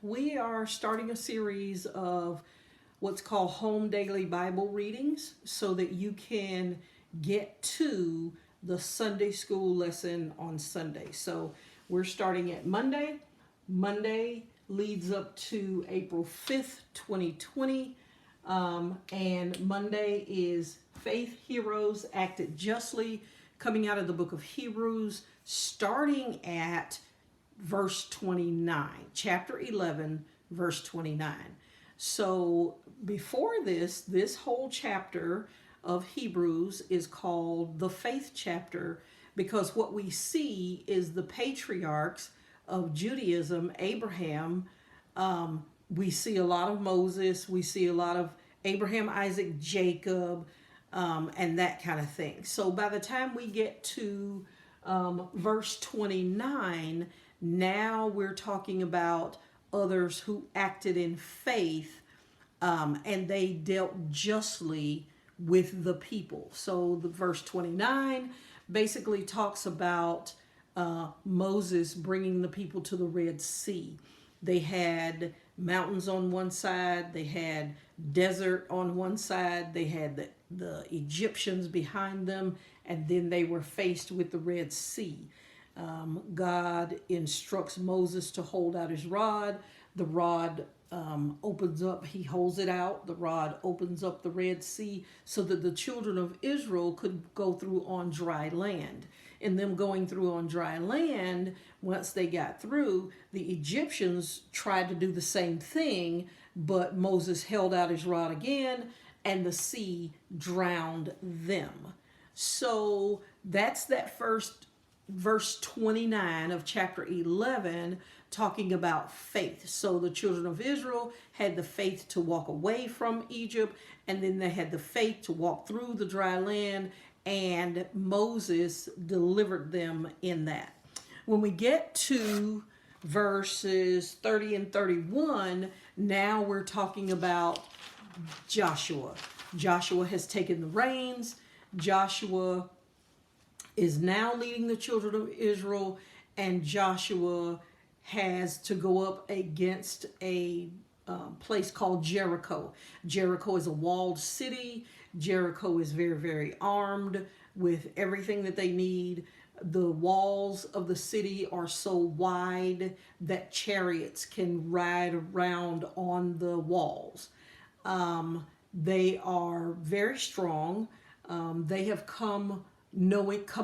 We are starting a series of what's called home daily Bible readings so that you can get to the Sunday school lesson on Sunday. So we're starting at Monday. Monday leads up to April 5th, 2020. And Monday is Faith Heroes Acted Justly, coming out of the book of Hebrews, starting at verse 29, chapter 11, verse 29. So before this whole chapter of Hebrews is called the faith chapter, because what we see is the patriarchs of Judaism, Abraham. We see a lot of Moses, we see a lot of Abraham, Isaac, Jacob, and that kind of thing. So by the time we get to verse 29, now we're talking about others who acted in faith, and they dealt justly with the people. So the verse 29 basically talks about Moses bringing the people to the Red Sea. They had mountains on one side, they had desert on one side, they had the Egyptians behind them, and then they were faced with the Red Sea. God instructs Moses to hold out his rod. The rod opens up, he holds it out. The rod opens up the Red Sea so that the children of Israel could go through on dry land. And them going through on dry land, once they got through, the Egyptians tried to do the same thing, but Moses held out his rod again, and the sea drowned them. So that's that first verse 29 of chapter 11, talking about faith. So the children of Israel had the faith to walk away from Egypt, and then they had the faith to walk through the dry land, and Moses delivered them in that. When we get to verses 30 and 31, now we're talking about Joshua. Joshua has taken the reins. Joshua is now leading the children of Israel, and Joshua has to go up against a place called Jericho. Jericho is a walled city. Jericho is very, very armed with everything that they need. The walls of the city are so wide that chariots can ride around on the walls. They are very strong. They have come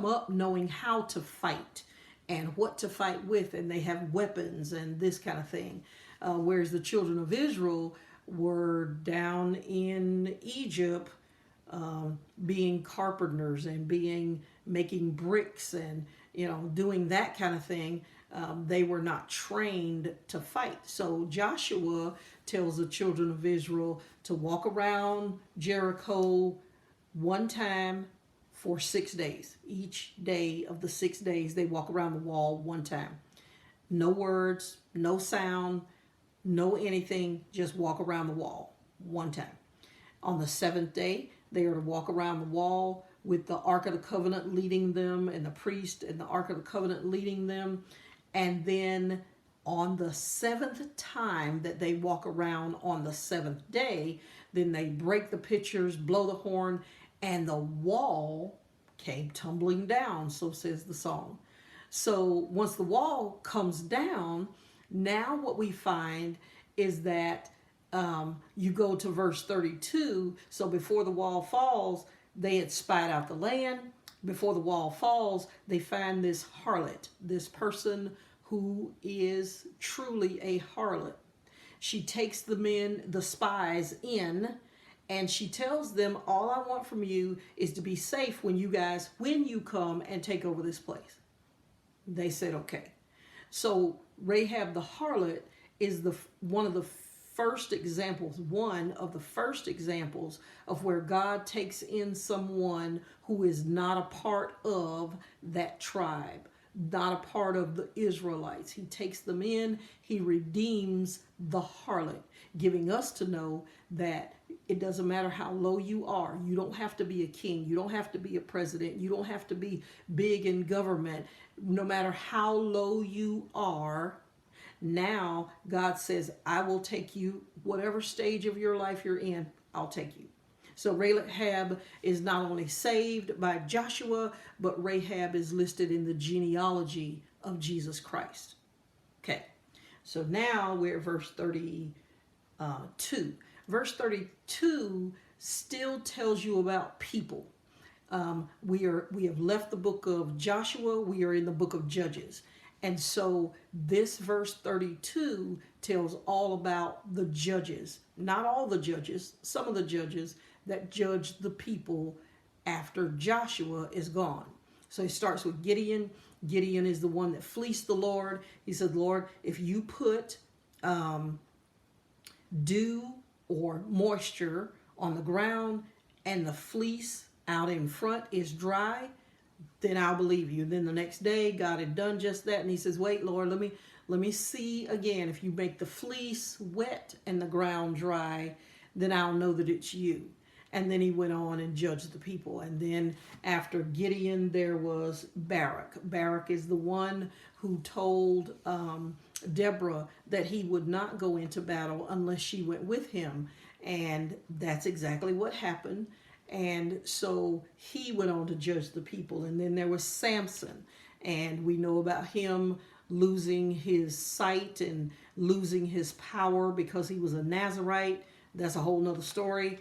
up knowing how to fight and what to fight with, and they have weapons and this kind of thing. Whereas the children of Israel were down in Egypt, being carpenters and making bricks and doing that kind of thing. They were not trained to fight. So Joshua tells the children of Israel to walk around Jericho one time for 6 days. Each day of the 6 days, they walk around the wall one time. No words, no sound, no anything, just walk around the wall one time. On the seventh day, they are to walk around the wall with the Ark of the Covenant leading them, and the priest and the Ark of the Covenant leading them. And then on the seventh time that they walk around on the seventh day, then they break the pitchers, blow the horn, and the wall came tumbling down, so says the song. So once the wall comes down, now what we find is that you go to verse 32. So before the wall falls, they had spied out the land. Before the wall falls, they find this harlot, this person who is truly a harlot. She takes the spies in, and she tells them, all I want from you is to be safe when you come and take over this place. They said, okay. So Rahab the harlot is one of the first examples of where God takes in someone who is not a part of that tribe, not a part of the Israelites. He takes them in, he redeems the harlot, giving us to know that it doesn't matter how low you are. You don't have to be a king. You don't have to be a president. You don't have to be big in government. No matter how low you are, Now God says, I will take you, whatever stage of your life you're in, I'll take you. So Rahab is not only saved by Joshua, but Rahab is listed in the genealogy of Jesus Christ. Okay, so now we're at verse 32. Verse 32 still tells you about people. We have left the book of Joshua. We are in the book of Judges. And so this verse 32 tells all about the judges. Not all the judges, some of the judges that judged the people after Joshua is gone. So he starts with Gideon. Gideon is the one that fleeced the Lord. He said, Lord, if you put dew or moisture on the ground and the fleece out in front is dry, then I'll believe you. Then the next day, God had done just that. And he says, wait, Lord, let me see again. If you make the fleece wet and the ground dry, then I'll know that it's you. And then he went on and judged the people. And then after Gideon, there was Barak. Barak is the one who told Deborah that he would not go into battle unless she went with him. And that's exactly what happened. And so he went on to judge the people. And then there was Samson. And we know about him losing his sight and losing his power because he was a Nazarite. That's a whole nother story.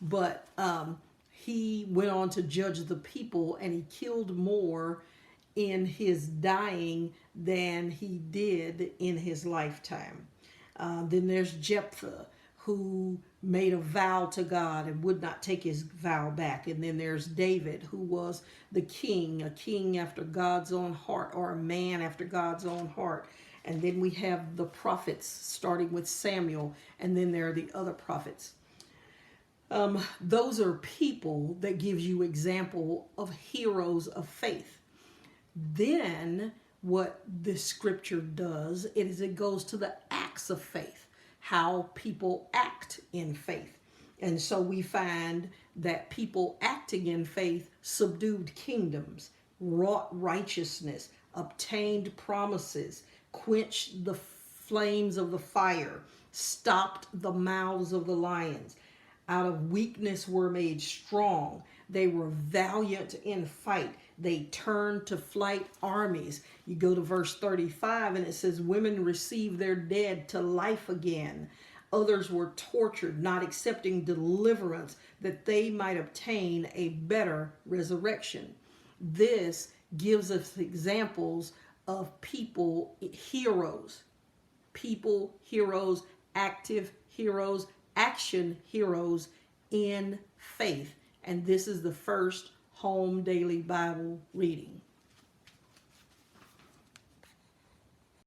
But he went on to judge the people, and he killed more in his dying than he did in his lifetime. Then there's Jephthah, who made a vow to God and would not take his vow back. And then there's David, who was the king, a king after God's own heart, or a man after God's own heart. And then we have the prophets, starting with Samuel, and then there are the other prophets. Those are people that gives you example of heroes of faith. Then what this scripture does is it goes to the acts of faith, how people act in faith. And so we find that people acting in faith subdued kingdoms, wrought righteousness, obtained promises, quenched the flames of the fire, stopped the mouths of the lions. Out of weakness were made strong. They were valiant in fight. They turned to flight armies. You go to verse 35 and it says, women received their dead to life again. Others were tortured, not accepting deliverance, that they might obtain a better resurrection. This gives us examples of people, heroes, active heroes, action heroes in faith. And this is the first Home Daily Bible reading.